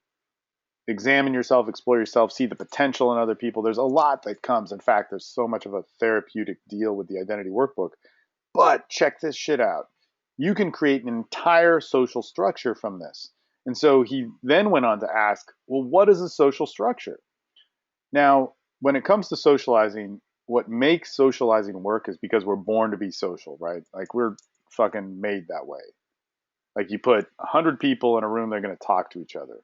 examine yourself, explore yourself, see the potential in other people. There's a lot that comes. In fact, there's so much of a therapeutic deal with the identity workbook. But check this shit out. You can create an entire social structure from this. And so he then went on to ask, well, what is a social structure? Now, when it comes to socializing, what makes socializing work is because we're born to be social, right? Like we're fucking made that way. Like you put 100 people in a room, they're going to talk to each other.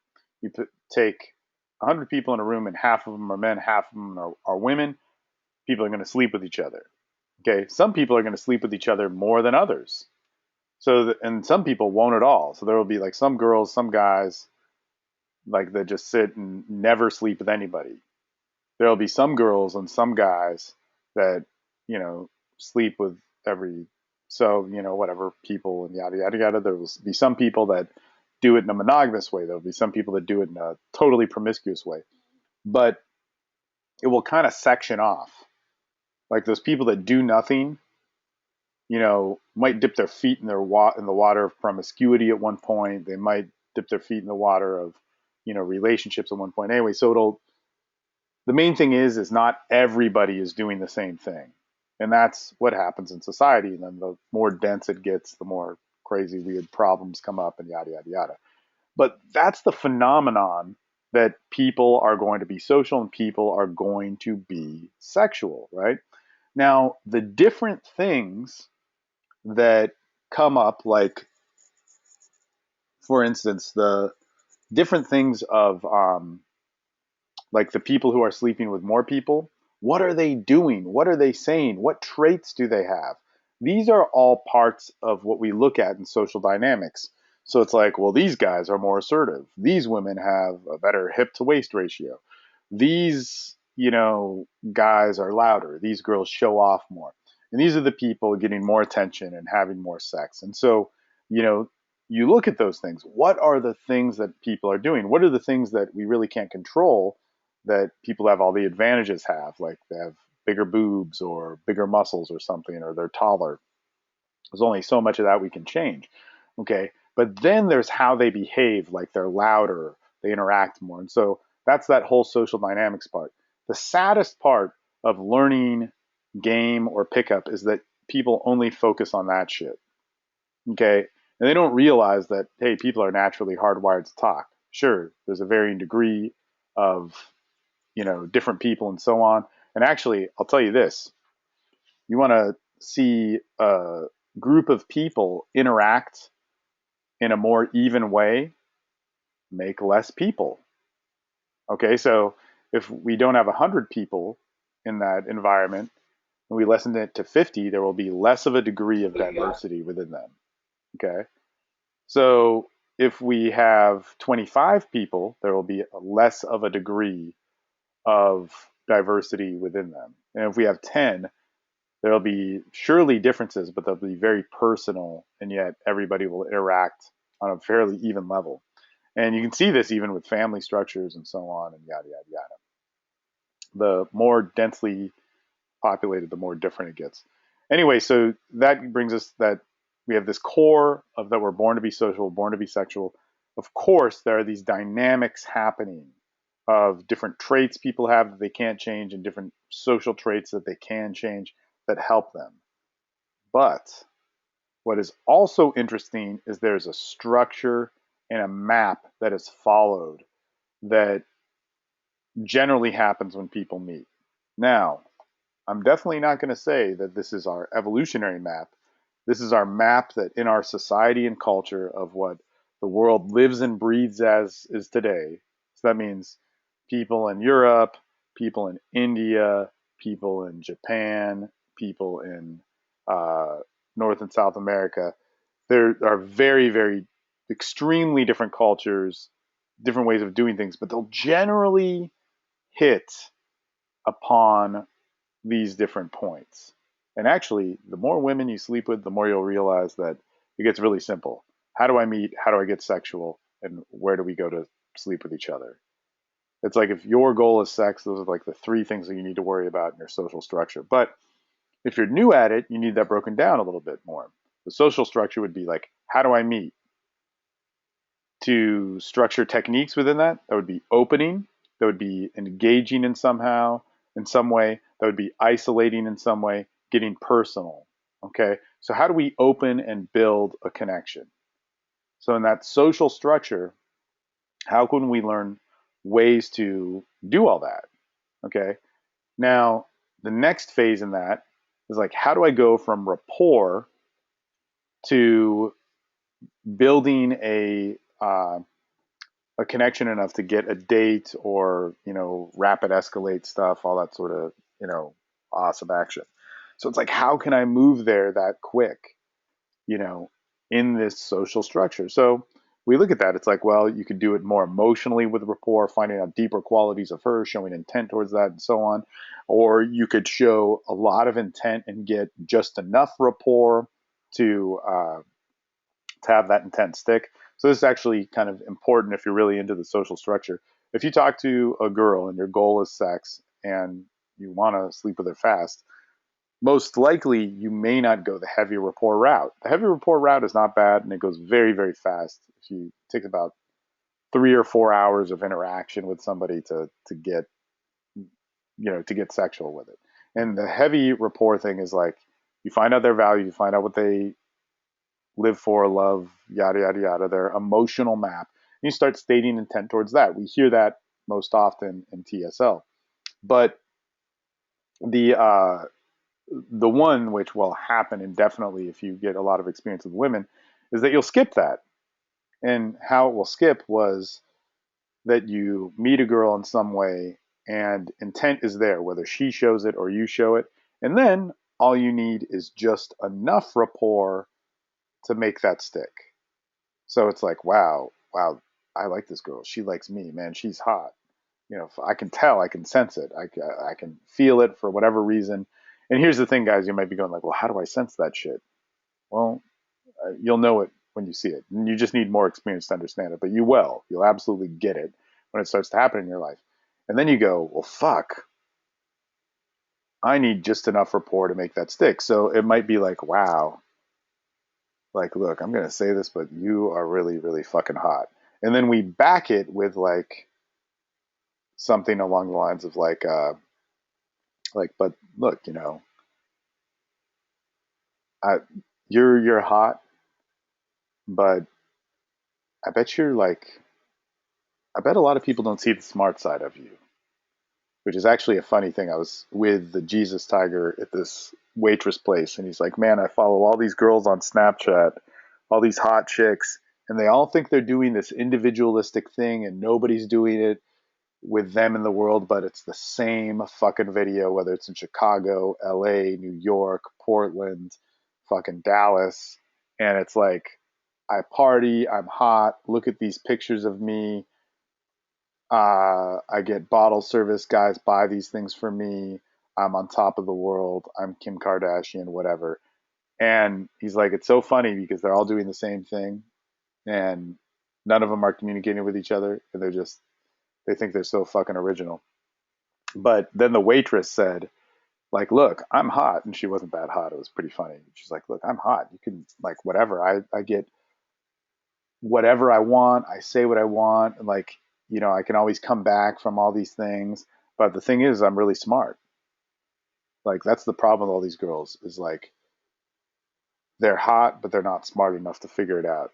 Take 100 people in a room and half of them are men, half of them are women. People are going to sleep with each other. Okay, some people are going to sleep with each other more than others. And some people won't at all. So there will be like some girls, some guys, like that just sit and never sleep with anybody. There'll be some girls and some guys that, you know, sleep with every, so, whatever people and yada, yada, yada. There will be some people that do it in a monogamous way. There'll be some people that do it in a totally promiscuous way. But it will kind of section off. Like those people that do nothing, might dip their feet in in the water of promiscuity at one point. They might dip their feet in the water of, relationships at one point. Anyway, so the main thing is not everybody is doing the same thing. And that's what happens in society. And then the more dense it gets, the more crazy, weird problems come up and yada, yada, yada. But that's the phenomenon that people are going to be social and people are going to be sexual, right? Now, the different things that come up, like, for instance, the different things of like the people who are sleeping with more people, what are they doing? What are they saying? What traits do they have? These are all parts of what we look at in social dynamics. So it's like, well, these guys are more assertive. These women have a better hip to waist ratio. These, guys are louder. These girls show off more. And these are the people getting more attention and having more sex. And so, you know, you look at those things. What are the things that people are doing? What are the things that we really can't control that people have all the advantages have? Like they have bigger boobs or bigger muscles or something, or they're taller. There's only so much of that we can change. Okay. But then there's how they behave, like they're louder, they interact more. And so that's that whole social dynamics part. The saddest part of learning game or pickup is that people only focus on that shit. Okay. And they don't realize that, hey, people are naturally hardwired to talk. Sure, there's a varying degree of, different people and so on. And actually, I'll tell you this, you want to see a group of people interact in a more even way, make less people. Okay, so if we don't have 100 people in that environment and we lessen it to 50, there will be less of a degree of diversity within them. Okay, so if we have 25 people, there will be less of a degree of diversity within them. And if we have 10, there'll be surely differences, but they'll be very personal, and yet everybody will interact on a fairly even level. And you can see this even with family structures and so on, and yada, yada, yada. The more densely populated, the more different it gets. Anyway, so that brings us that we have this core of that we're born to be social, born to be sexual. Of course, there are these dynamics happening of different traits people have that they can't change and different social traits that they can change that help them. But what is also interesting is there's a structure and a map that is followed that generally happens when people meet. Now, I'm definitely not going to say that this is our evolutionary map. This is our map that in our society and culture of what the world lives and breathes as is today. So that means people in Europe, people in India, people in Japan, people in uh, North and South America. There are very, very extremely different cultures, different ways of doing things, but they'll generally hit upon these different points. And actually, the more women you sleep with, the more you'll realize that it gets really simple. How do I meet? How do I get sexual? And where do we go to sleep with each other? It's like if your goal is sex, those are like the three things that you need to worry about in your social structure. But if you're new at it, you need that broken down a little bit more. The social structure would be like, how do I meet? To structure techniques within that, that would be opening, that would be engaging in somehow, in some way, that would be isolating in some way, getting personal. Okay, so how do we open and build a connection? So in that social structure, how can we learn ways to do all that? Okay, now the next phase in that is like, how do I go from rapport to building a connection enough to get a date or rapid escalate stuff, all that sort of awesome action. So it's like, how can I move there that quick, you know in this social structure? So we look at that, it's like, well, you could do it more emotionally with rapport, finding out deeper qualities of her, showing intent towards that and so on. Or you could show a lot of intent and get just enough rapport to have that intent stick. So this is actually kind of important if you're really into the social structure. If you talk to a girl and your goal is sex and you want to sleep with her fast, most likely you may not go the heavy rapport route. The heavy rapport route is not bad and it goes very, very fast. If you it takes about 3 or 4 hours of interaction with somebody to get to get sexual with it. And the heavy rapport thing is like you find out their value, you find out what they live for, love, yada, yada, yada, their emotional map. And you start stating intent towards that. We hear that most often in TSL. But the uh, the one which will happen indefinitely if you get a lot of experience with women is that you'll skip that. And how it will skip was that you meet a girl in some way and intent is there, whether she shows it or you show it. And then all you need is just enough rapport to make that stick. So it's like, wow, wow, I like this girl. She likes me, man. She's hot. You know, I can tell, I can sense it, I can feel it for whatever reason. And here's the thing, guys, you might be going like, well, how do I sense that shit? Well, you'll know it when you see it. And you just need more experience to understand it, but you will. You'll absolutely get it when it starts to happen in your life. And then you go, well, fuck, I need just enough rapport to make that stick. So it might be like, wow, like, look, I'm going to say this, but you are really, really fucking hot. And then we back it with like something along the lines of like, but look, you know, I, you're hot, but I bet you're like, I bet a lot of people don't see the smart side of you, which is actually a funny thing. I was with the Jesus Tiger at this waitress place, and he's like, man, I follow all these girls on Snapchat, all these hot chicks, and they all think they're doing this individualistic thing, and nobody's doing it with them in the world, but it's the same fucking video, whether it's in Chicago, LA, New York, Portland, fucking Dallas. And it's like, I party, I'm hot, look at these pictures of me. I get bottle service, guys buy these things for me. I'm on top of the world. I'm Kim Kardashian, whatever. And he's like, it's so funny because they're all doing the same thing and none of them are communicating with each other. And they think they're so fucking original. But then the waitress said, like, look, I'm hot. And she wasn't that hot. It was pretty funny. She's like, look, I'm hot. You can, like, whatever. I get whatever I want. I say what I want. Like, you know, I can always come back from all these things. But the thing is, I'm really smart. Like, that's the problem with all these girls is like, they're hot, but they're not smart enough to figure it out.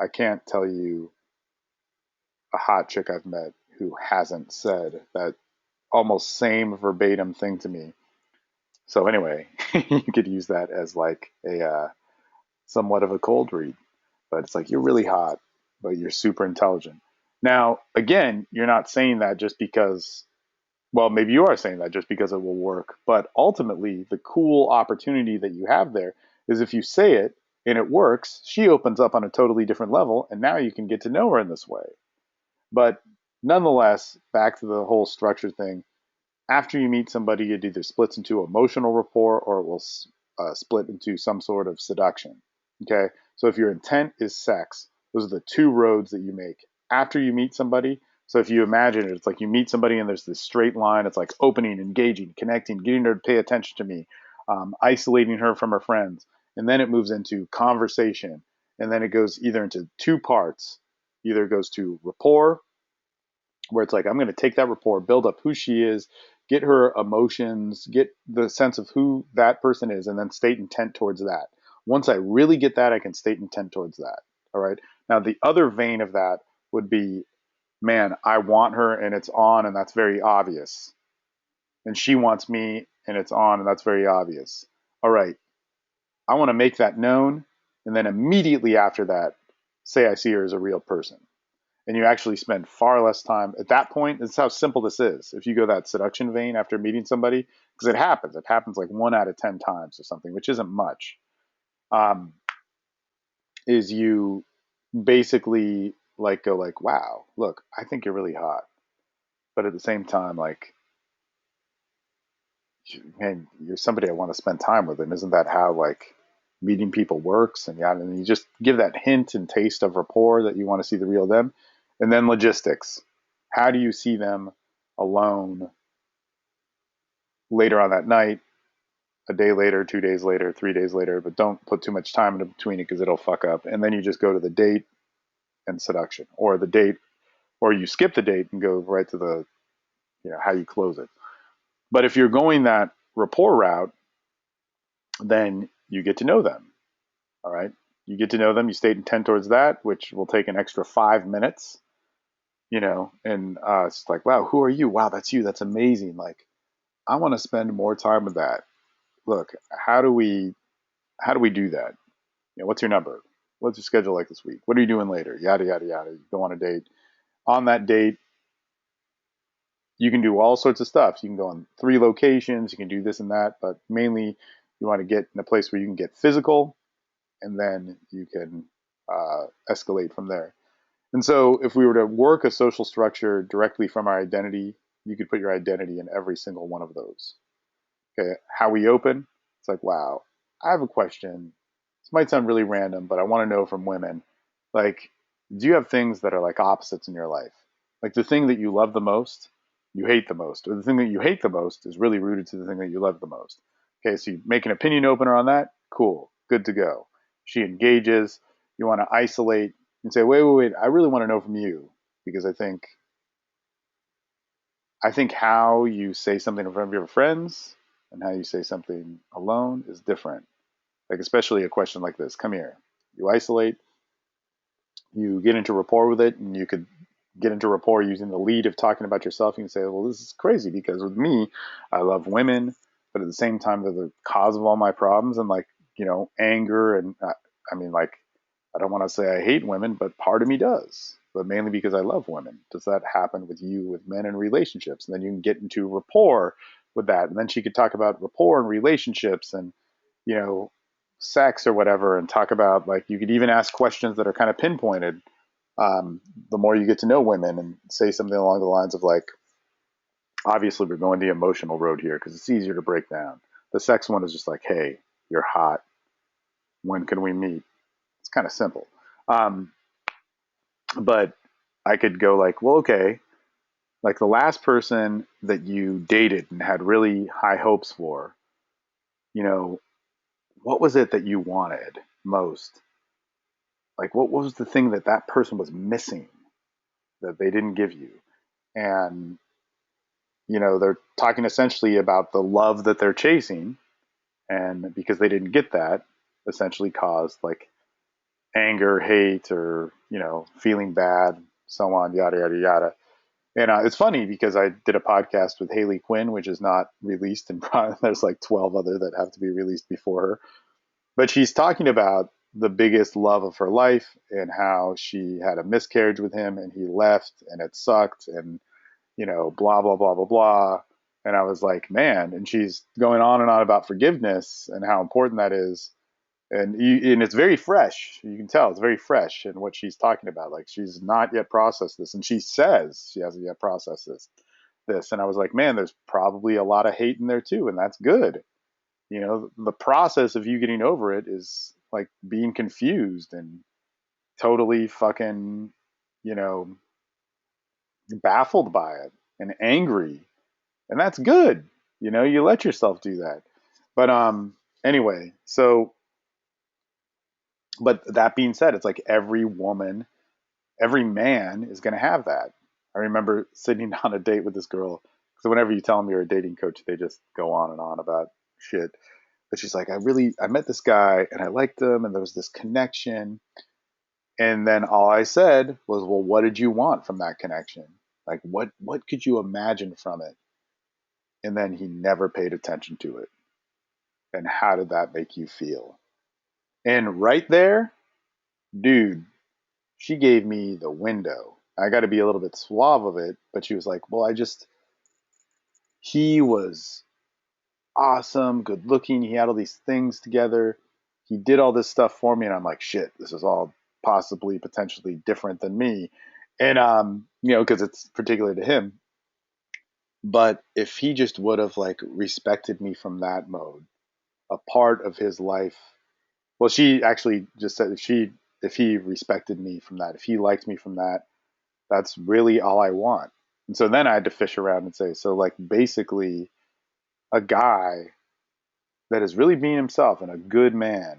I can't tell you a hot chick I've met who hasn't said that almost same verbatim thing to me. So anyway, you could use that as like a somewhat of a cold read, but it's like you're really hot, but you're super intelligent. Now, again, you're not saying that just because, well, maybe you are saying that just because it will work, but ultimately, the cool opportunity that you have there is if you say it and it works, she opens up on a totally different level, and now you can get to know her in this way. But nonetheless, back to the whole structure thing, after you meet somebody, it either splits into emotional rapport or it will split into some sort of seduction. Okay, so if your intent is sex, those are the two roads that you make after you meet somebody. So if you imagine it, it's like you meet somebody and there's this straight line. It's like opening, engaging, connecting, getting her to pay attention to me, isolating her from her friends, and then it moves into conversation, and then it goes either into two parts. Either it goes to rapport, where it's like I'm going to take that rapport, build up who she is, get her emotions, get the sense of who that person is, and then state intent towards that. Once I really get that, I can state intent towards that. All right. Now the other vein of that would be, man, I want her and it's on and that's very obvious. And she wants me and it's on and that's very obvious. All right. I want to make that known. And then immediately after that, say I see her as a real person, and you actually spend far less time at that point. It's how simple this is. If you go that seduction vein after meeting somebody, because it happens like 1 out of 10 times or something, which isn't much. Um, is you basically like go like, wow, look, I think you're really hot, but at the same time, like, man, you're somebody I want to spend time with, and isn't that how like meeting people works? And yeah, and you just give that hint and taste of rapport that you want to see the real them, and then logistics. How do you see them alone later on that night, a day later, 2 days later, 3 days later, but don't put too much time in between it because it'll fuck up. And then you just go to the date and seduction, or the date, or you skip the date and go right to the, you know, how you close it. But if you're going that rapport route, then you get to know them. All right. You get to know them. You state intent towards that, which will take an extra 5 minutes, and it's like, wow, who are you? Wow, that's you. That's amazing. Like, I want to spend more time with that. Look, how do we do that? What's your number? What's your schedule like this week? What are you doing later? Yada yada yada. You go on a date. On that date, you can do all sorts of stuff. You can go on 3 locations. You can do this and that, but mainly you want to get in a place where you can get physical, and then you can escalate from there. And so, if we were to work a social structure directly from our identity, you could put your identity in every single one of those. Okay, how we open, it's like, wow, I have a question. This might sound really random, but I want to know from women, like, do you have things that are like opposites in your life? Like the thing that you love the most, you hate the most, or the thing that you hate the most is really rooted to the thing that you love the most. Okay, so you make an opinion opener on that, cool, good to go. She engages, you want to isolate and say, wait, wait, wait, I really want to know from you because I think how you say something in front of your friends and how you say something alone is different. Like especially a question like this. Come here. You isolate, you get into rapport with it, and you could get into rapport using the lead of talking about yourself. You can say, well, this is crazy because with me, I love women, but at the same time, they're the cause of all my problems and like, anger. And I mean, like, I don't want to say I hate women, but part of me does, but mainly because I love women. Does that happen with you with men in relationships? And then you can get into rapport with that. And then she could talk about rapport and relationships and, you know, sex or whatever, and talk about like you could even ask questions that are kind of pinpointed. The more you get to know women and say something along the lines of like, obviously we're going the emotional road here because it's easier to break down. The sex one is just like, hey, you're hot. When can we meet? It's kind of simple. Um, but I could go like, well, okay, like the last person that you dated and had really high hopes for, you know, what was it that you wanted most? Like, what was the thing that that person was missing that they didn't give you? And, they're talking essentially about the love that they're chasing. And because they didn't get that, essentially caused like anger, hate, or, feeling bad, so on, yada, yada, yada. And it's funny because I did a podcast with Haley Quinn, which is not released, and there's like 12 other that have to be released before her. But she's talking about the biggest love of her life and how she had a miscarriage with him and he left and it sucked and, blah, blah, blah, blah, blah. And I was like, man, and she's going on and on about forgiveness and how important that is. And it's very fresh. You can tell it's very fresh in what she's talking about. Like she's not yet processed this, and she says she hasn't yet processed this. And I was like, man, there's probably a lot of hate in there too, and that's good. The process of you getting over it is like being confused and totally fucking, you know, baffled by it and angry, and that's good. You let yourself do that. But anyway, so but that being said, it's like every woman, every man is going to have that. I remember sitting on a date with this girl. So whenever you tell them you're a dating coach, they just go on and on about shit. But she's like, I met this guy and I liked him and there was this connection. And then all I said was, well, what did you want from that connection? Like, what could you imagine from it? And then he never paid attention to it. And how did that make you feel? And right there, dude, she gave me the window. I got to be a little bit suave of it, but she was like, well, he was awesome, good looking. He had all these things together. He did all this stuff for me. And I'm like, shit, this is all possibly potentially different than me. And, because it's particular to him. But if he just would have like respected me from that mode, a part of his life, well, she actually just said if he respected me from that, if he liked me from that, that's really all I want. And so then I had to fish around and say, so like basically a guy that is really being himself and a good man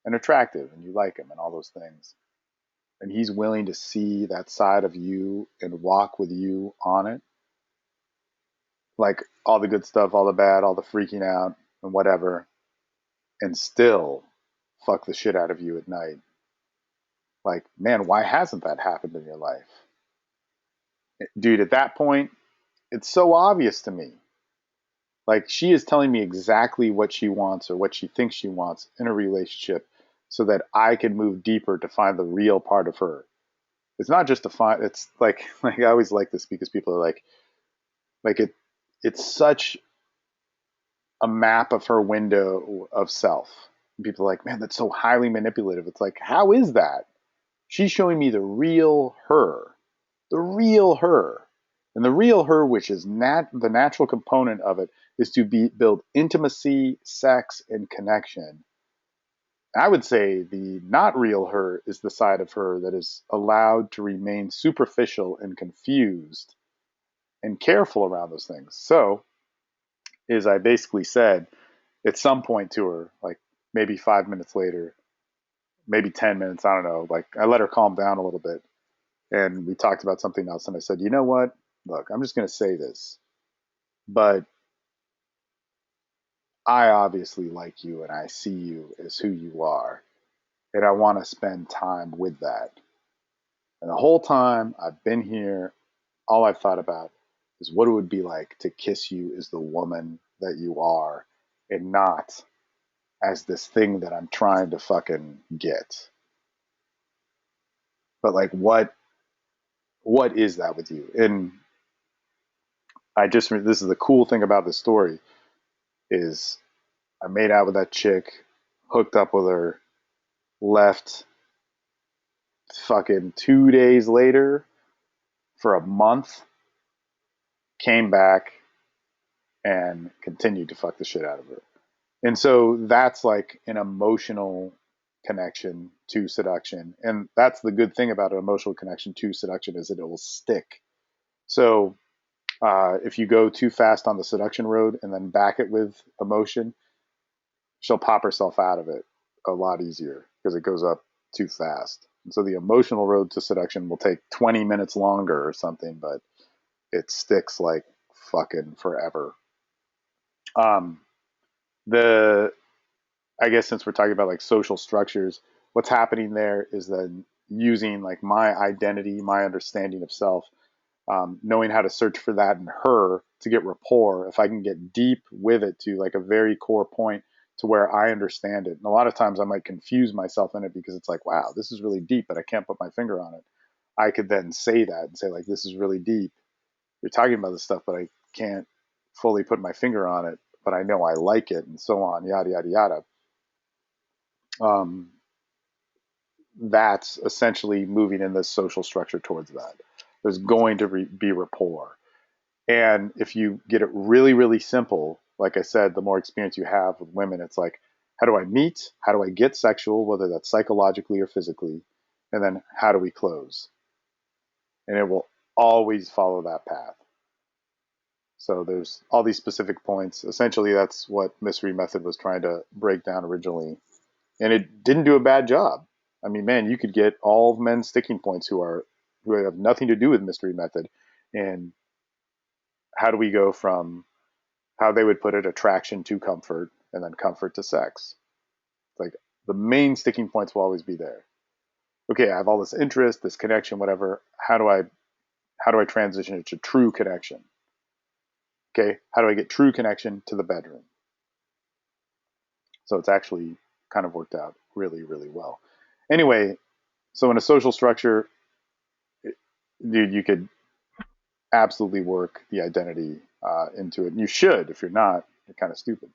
and attractive and you like him and all those things. And he's willing to see that side of you and walk with you on it. like all the good stuff, all the bad, all the freaking out and whatever, and still fuck the shit out of you at night. Like, man, why hasn't that happened in your life? Dude, at that point, it's so obvious to me. Like, she is telling me exactly what she wants or what she thinks she wants in a relationship so that I can move deeper to find the real part of her. It's not just to find, it's like, like I always like this because people are like it's such a map of her window of self. And people are like, man, that's so highly manipulative. It's like, how is that? She's showing me the real her, the real her. And the real her, which is the natural component of it, is to build intimacy, sex, and connection. I would say the not real her is the side of her that is allowed to remain superficial and confused and careful around those things. So, as I basically said at some point to her, like maybe 5 minutes later, maybe 10 minutes, I don't know, like I let her calm down a little bit and we talked about something else. And I said, you know what? Look, I'm just going to say this, but I obviously like you and I see you as who you are. And I want to spend time with that. And the whole time I've been here, all I've thought about is what it would be like to kiss you as the woman that you are and not as this thing that I'm trying to fucking get. But like what is that with you? And this is the cool thing about this story is I made out with that chick, hooked up with her, left fucking 2 days later for a month, came back and continued to fuck the shit out of her. And so that's like an emotional connection to seduction. And that's the good thing about an emotional connection to seduction is that it will stick. So if you go too fast on the seduction road and then back it with emotion, she'll pop herself out of it a lot easier because it goes up too fast. And so the emotional road to seduction will take 20 minutes longer or something, but it sticks like fucking forever. Um, the I guess since we're talking about like social structures, what's happening there is then using like my identity, my understanding of self, knowing how to search for that in her to get rapport. If I can get deep with it to like a very core point to where I understand it. And a lot of times I might confuse myself in it because it's like, wow, this is really deep, but I can't put my finger on it. I could then say that and say like, this is really deep. You're talking about this stuff, but I can't fully put my finger on it, but I know I like it and so on, yada, yada, yada. Um, that's essentially moving in this social structure towards that. There's going to be rapport. And if you get it really, really simple, like I said, the more experience you have with women, it's like, how do I meet? How do I get sexual, whether that's psychologically or physically? And then how do we close? And it will always follow that path. So there's all these specific points. Essentially, that's what Mystery Method was trying to break down originally. And it didn't do a bad job. I mean, man, you could get all of men's sticking points who have nothing to do with Mystery Method. And how do we go from how they would put it, attraction to comfort, and then comfort to sex? It's like the main sticking points will always be there. Okay, I have all this interest, this connection, whatever. How do I transition it to true connection? Okay, how do I get true connection to the bedroom? So it's actually kind of worked out really, really well. Anyway, so in a social structure, dude, you could absolutely work the identity into it. And you should. If you're not, you're kind of stupid.